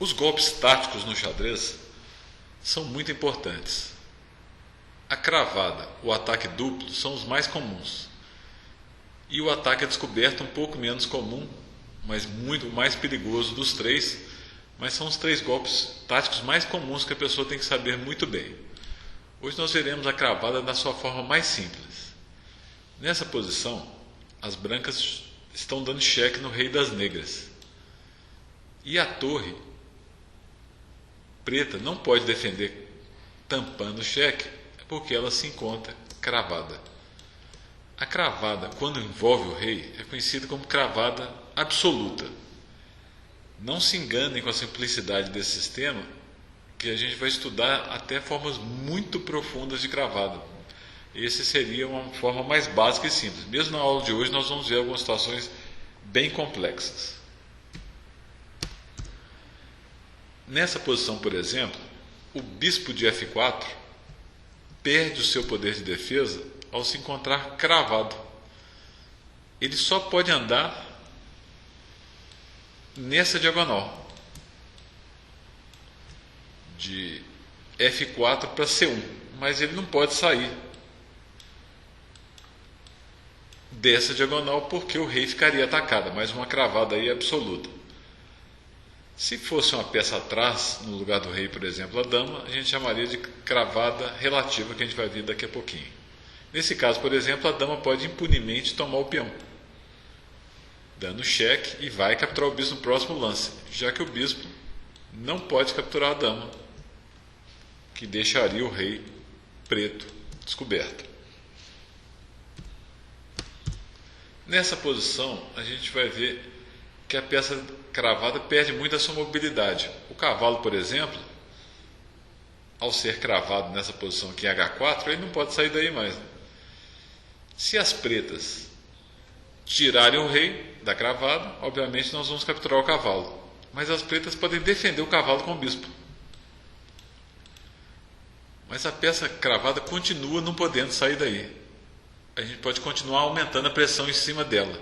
Os golpes táticos no xadrez são muito importantes. A cravada, o ataque duplo são os mais comuns. E o ataque a descoberto um pouco menos comum, mas muito mais perigoso dos três, mas são os três golpes táticos mais comuns que a pessoa tem que saber muito bem. Hoje nós veremos a cravada na sua forma mais simples. Nessa posição, as brancas estão dando cheque no rei das negras. E a torre preta não pode defender tampando o cheque, porque ela se encontra cravada. A cravada, quando envolve o rei, é conhecida como cravada absoluta. Não se enganem com a simplicidade desse sistema, que a gente vai estudar até formas muito profundas de cravada. Essa seria uma forma mais básica e simples. Mesmo na aula de hoje nós vamos ver algumas situações bem complexas. Nessa posição, por exemplo, o bispo de F4 perde o seu poder de defesa ao se encontrar cravado. Ele só pode andar nessa diagonal de F4 para C1, mas ele não pode sair dessa diagonal porque o rei ficaria atacado, mas uma cravada aí absoluta. Se fosse uma peça atrás, no lugar do rei, por exemplo, a dama, a gente chamaria de cravada relativa, que a gente vai ver daqui a pouquinho. Nesse caso, por exemplo, a dama pode impunemente tomar o peão, dando cheque, e vai capturar o bispo no próximo lance, já que o bispo não pode capturar a dama, que deixaria o rei preto descoberto. Nessa posição, a gente vai ver que a peça cravada perde muito a sua mobilidade. O cavalo, por exemplo, ao ser cravado nessa posição aqui em H4, ele não pode sair daí mais. Se as pretas tirarem o rei da cravada, obviamente nós vamos capturar o cavalo. Mas as pretas podem defender o cavalo com o bispo. Mas a peça cravada continua não podendo sair daí. A gente pode continuar aumentando a pressão em cima dela,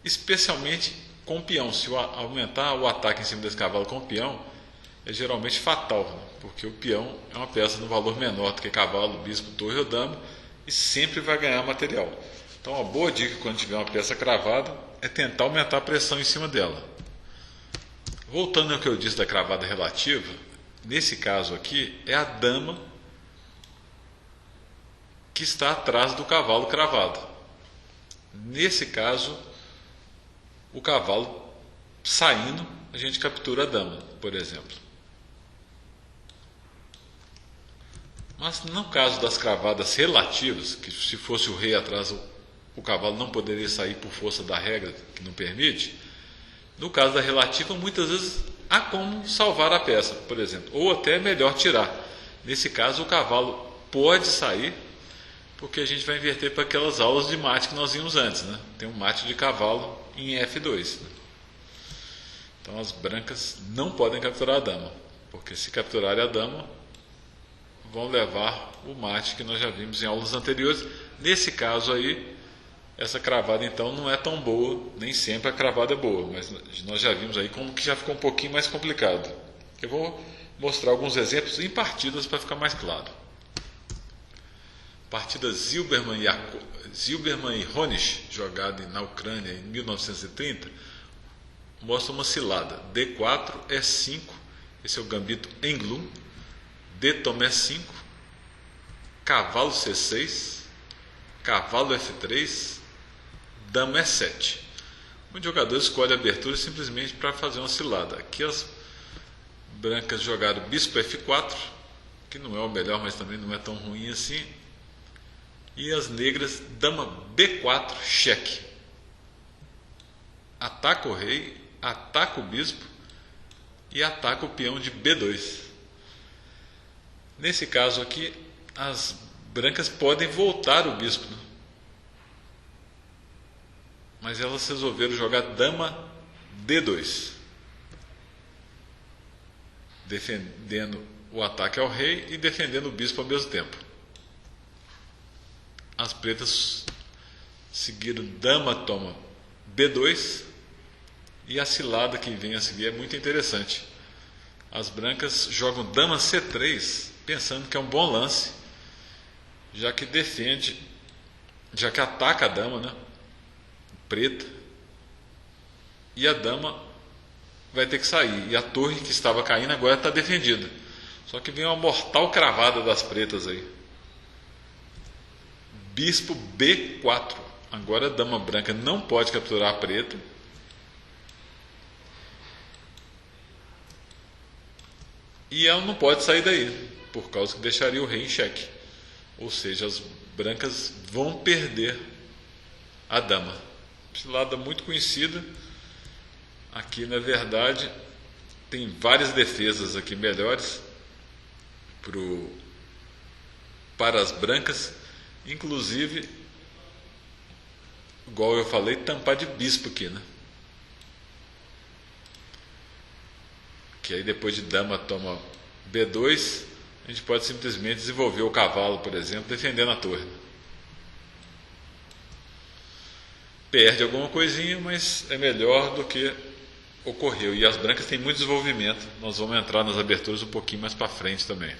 especialmente com o peão. Se aumentar o ataque em cima desse cavalo com o peão, é geralmente fatal, né? Porque o peão é uma peça no valor menor do que cavalo, bispo, torre ou dama, e sempre vai ganhar material. Então, uma boa dica quando tiver uma peça cravada é tentar aumentar a pressão em cima dela. Voltando ao que eu disse da cravada relativa, nesse caso aqui é a dama que está atrás do cavalo cravado. Nesse caso, o cavalo saindo, a gente captura a dama, por exemplo. Mas no caso das cravadas relativas, que se fosse o rei atrás, o cavalo não poderia sair por força da regra, que não permite. No caso da relativa, muitas vezes há como salvar a peça, por exemplo, ou até melhor tirar. Nesse caso, o cavalo pode sair, porque a gente vai inverter para aquelas aulas de mate que nós vimos antes, né? Tem um mate de cavalo em F2. Né? Então as brancas não podem capturar a dama, porque se capturarem a dama, vão levar o mate que nós já vimos em aulas anteriores. Nesse caso aí, essa cravada então não é tão boa, nem sempre a cravada é boa, mas nós já vimos aí como que já ficou um pouquinho mais complicado. Eu vou mostrar alguns exemplos em partidas para ficar mais claro. Partida Zilberman e Honish, jogada na Ucrânia em 1930, mostra uma cilada. D4, E5, esse é o gambito Englund, D toma E5, cavalo C6, cavalo F3, dama E7. O jogador escolhe a abertura simplesmente para fazer uma cilada. Aqui as brancas jogaram bispo F4, que não é o melhor, mas também não é tão ruim assim. E as negras, dama B4, cheque. Ataca o rei, ataca o bispo e ataca o peão de B2. Nesse caso aqui, as brancas podem voltar o bispo, né? Mas elas resolveram jogar dama D2, defendendo o ataque ao rei e defendendo o bispo ao mesmo tempo. As pretas seguiram dama toma B2 e a cilada que vem a seguir é muito interessante. as brancas jogam dama C3, pensando que é um bom lance, já que defende, já que ataca a dama, né, preta, e a dama vai ter que sair, e a torre que estava caindo agora está defendida. Só que vem uma mortal cravada das pretas aí. Bispo B4. Agora a dama branca não pode capturar a preta. E ela não pode sair daí, por causa que deixaria o rei em xeque. Ou seja, as brancas vão perder a dama. Esse lado é muito conhecido. Aqui, na verdade, tem várias defesas aqui melhores para as brancas, inclusive, igual eu falei, tampar de bispo aqui, né? Que aí depois de dama toma B2, a gente pode simplesmente desenvolver o cavalo, por exemplo, defendendo a torre. Perde alguma coisinha, mas é melhor do que ocorreu. E as brancas têm muito desenvolvimento. Nós vamos entrar nas aberturas um pouquinho mais para frente também.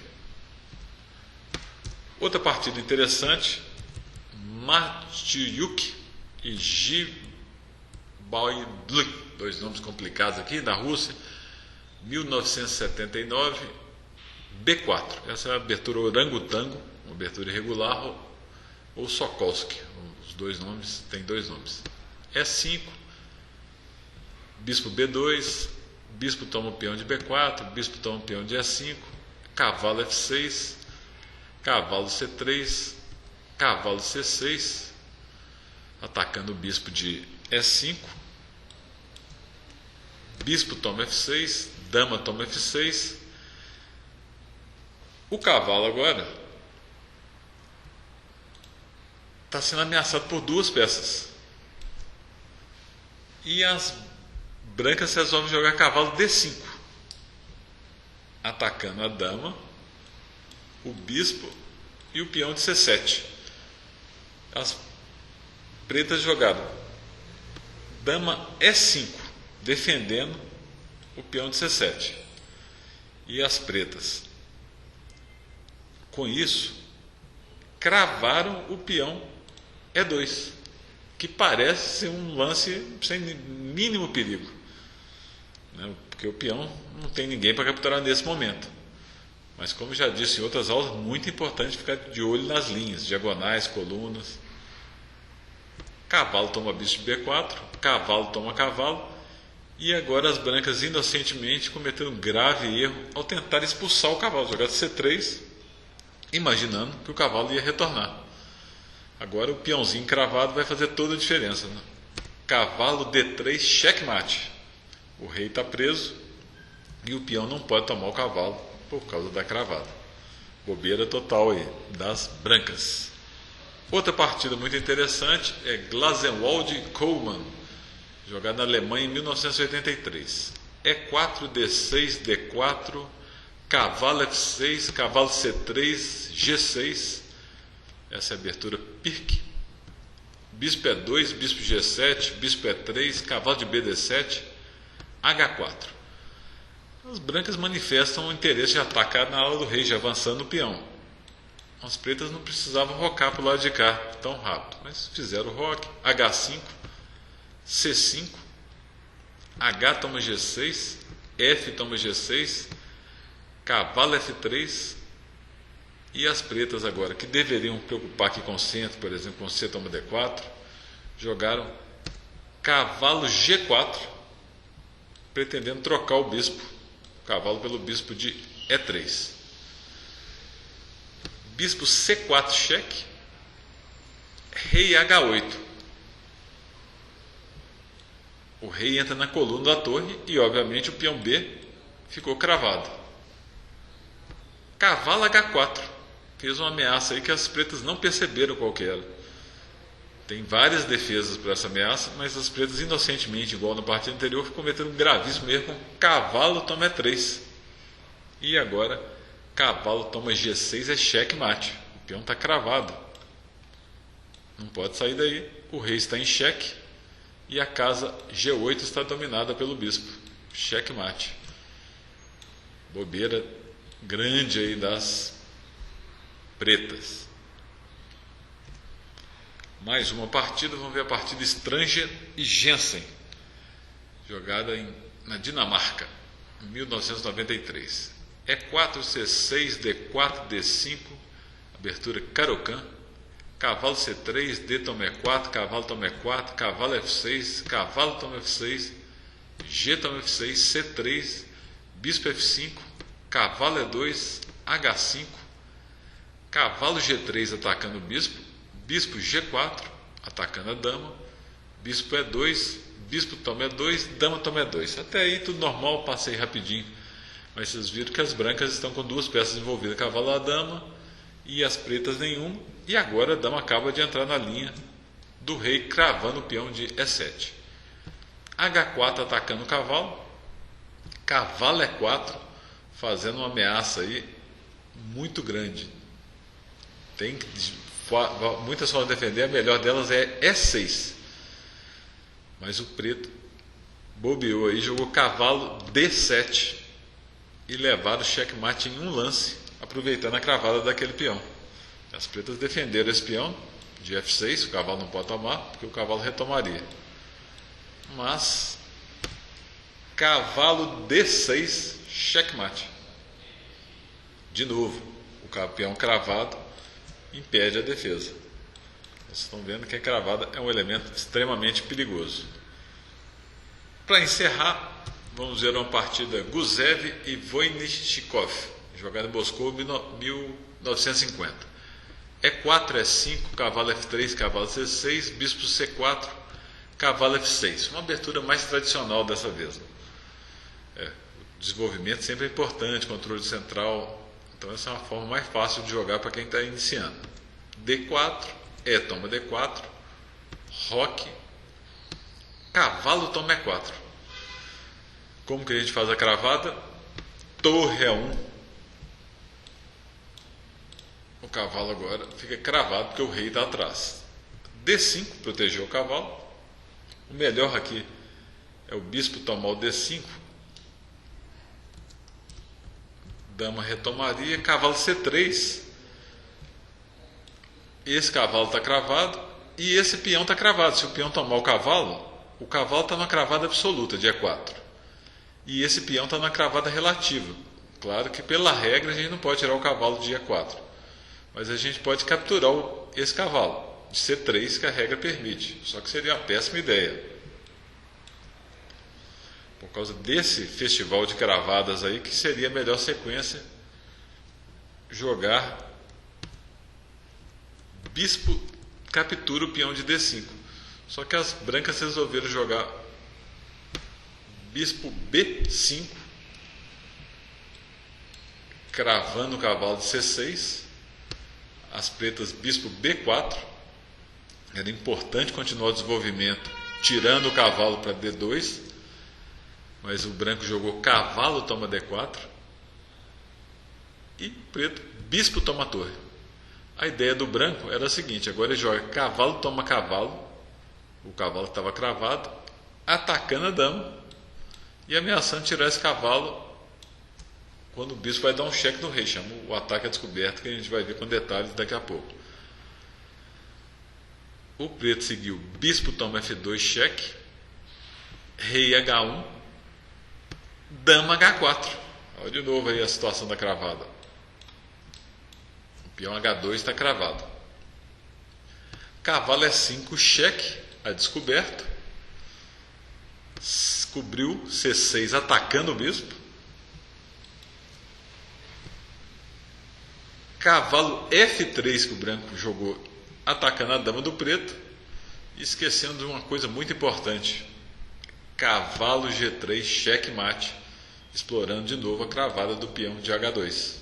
Outra partida interessante, Matyuk e Jibaidlik, dois nomes complicados aqui, da Rússia, 1979, B4. Essa é a abertura orangotango, uma abertura irregular, ou Sokolsky. Os dois nomes, tem dois nomes. E5, bispo B2, bispo toma o peão de B4, bispo toma o peão de E5, cavalo F6, cavalo C3, cavalo C6, atacando o bispo de E5, bispo toma F6, dama toma F6. O cavalo agora está sendo ameaçado por duas peças. E as brancas resolvem jogar cavalo D5, atacando a dama, o bispo e o peão de C7. As pretas jogaram dama E5, defendendo o peão de C7. E as pretas, com isso, cravaram o peão E2, que parece ser um lance sem mínimo perigo, né? Porque o peão não tem ninguém para capturar nesse momento. Mas, como já disse em outras aulas, muito importante ficar de olho nas linhas, diagonais, colunas. Cavalo toma bispo de B4, cavalo toma cavalo, e agora as brancas inocentemente cometeram um grave erro ao tentar expulsar o cavalo, jogar de C3, imaginando que o cavalo ia retornar. Agora o peãozinho cravado vai fazer toda a diferença, né? Cavalo D3, checkmate. O rei está preso e o peão não pode tomar o cavalo por causa da cravada. Bobeira total aí das brancas. Outra partida muito interessante é Glasenwald-Kohlmann, jogada na Alemanha em 1983. E4, D6, D4, cavalo F6, cavalo C3, G6. Essa é a abertura Pirc. Bispo E2, bispo G7, bispo E3, cavalo de BD7, H4. As brancas manifestam o interesse de atacar na ala do rei, já avançando no peão. As pretas não precisavam rocar para o lado de cá tão rápido, mas fizeram o roque. H5, C5, H toma G6, F toma G6, cavalo F3. E as pretas agora, que deveriam preocupar aqui com o centro, por exemplo, com C toma D4, jogaram cavalo G4, pretendendo trocar o bispo, o cavalo pelo bispo de E3. Bispo C4 cheque, rei H8. O rei entra na coluna da torre e, obviamente, o peão B ficou cravado. Cavalo H4. Fez uma ameaça aí que as pretas não perceberam qual que era. Tem várias defesas para essa ameaça, mas as pretas inocentemente, igual na partida anterior, cometeram um gravíssimo erro com cavalo toma E3. E agora, cavalo toma G6 é checkmate. O peão está cravado. Não pode sair daí. O rei está em xeque e a casa G8 está dominada pelo bispo. Checkmate. Bobeira grande aí das pretas. Mais uma partida, vamos ver a partida Stranger e Jensen, jogada na Dinamarca, em 1993. E4, C6, D4, D5, abertura Caro-Kann, cavalo C3, D toma E4, cavalo toma E4, cavalo F6, cavalo toma F6, G toma F6, C3, bispo F5, cavalo E2, H5, cavalo G3 atacando o bispo, bispo G4 atacando a dama, bispo E2, bispo toma E2, dama toma E2. Até aí tudo normal, passei rapidinho. Mas vocês viram que as brancas estão com duas peças envolvidas, cavalo a dama e as pretas nenhuma. E agora a dama acaba de entrar na linha do rei, cravando o peão de E7. H4 atacando o cavalo, cavalo E4, fazendo uma ameaça aí muito grande. Tem muitas formas de defender, a melhor delas é E6. Mas o preto bobeou aí, jogou cavalo D7 e levaram o checkmate em um lance, aproveitando a cravada daquele peão. As pretas defenderam esse peão de F6, o cavalo não pode tomar, porque o cavalo retomaria. Mas cavalo D6, checkmate. De novo, o peão cravado impede a defesa. Vocês estão vendo que a cravada é um elemento extremamente perigoso. Para encerrar, vamos ver uma partida Gusev e Voinichkov, jogada em Moscou em 1950. E4, E5, cavalo F3, cavalo C6, bispo C4, cavalo F6. Uma abertura mais tradicional dessa vez. O desenvolvimento sempre é importante, controle central. Então essa é uma forma mais fácil de jogar para quem está iniciando. D4, E toma D4, roque, cavalo toma E4. Como que a gente faz a cravada? Torre A1. O cavalo agora fica cravado porque o rei está atrás. D5, protegeu o cavalo. O melhor aqui é o bispo tomar o D5. Dama retomaria, cavalo C3. Esse cavalo está cravado e esse peão está cravado. Se o peão tomar o cavalo está na cravada absoluta de E4. E esse peão está na cravada relativa. Claro que pela regra a gente não pode tirar o cavalo de E4. Mas a gente pode capturar esse cavalo de C3 que a regra permite. Só que seria uma péssima ideia. Por causa desse festival de cravadas aí, que seria a melhor sequência jogar bispo captura o peão de D5. Só que as brancas resolveram jogar bispo B5, cravando o cavalo de C6. As pretas bispo B4. Era importante continuar o desenvolvimento tirando o cavalo para D2, mas o branco jogou cavalo toma D4 e preto bispo toma torre. A ideia do branco era a seguinte: agora ele joga cavalo toma cavalo, o cavalo estava cravado, atacando a dama e ameaçando tirar esse cavalo quando o bispo vai dar um cheque no rei. Chama o ataque à descoberta, que a gente vai ver com detalhes daqui a pouco. O preto seguiu bispo toma F2 cheque, rei H1, dama H4. Olha de novo aí a situação da cravada. O peão H2 está cravado. Cavalo E5 cheque, a descoberta. Cobriu C6 atacando o bispo. Cavalo F3 que o branco jogou atacando a dama do preto. E esquecendo de uma coisa muito importante: cavalo G3 checkmate, explorando de novo a cravada do peão de H2.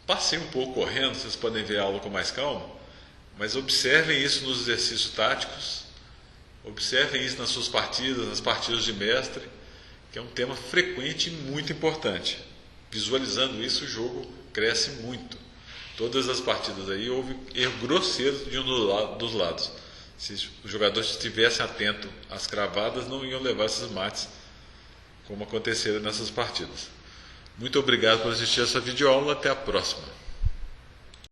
Passei um pouco correndo, vocês podem ver a aula com mais calma, mas observem isso nos exercícios táticos, observem isso nas suas partidas, nas partidas de mestre, que é um tema frequente e muito importante. Visualizando isso, o jogo cresce muito. Todas as partidas aí houve erro grosseiro de um dos lados. Se os jogadores estivessem atentos às cravadas, não iam levar esses mates como aconteceram nessas partidas. Muito obrigado por assistir essa videoaula, até a próxima.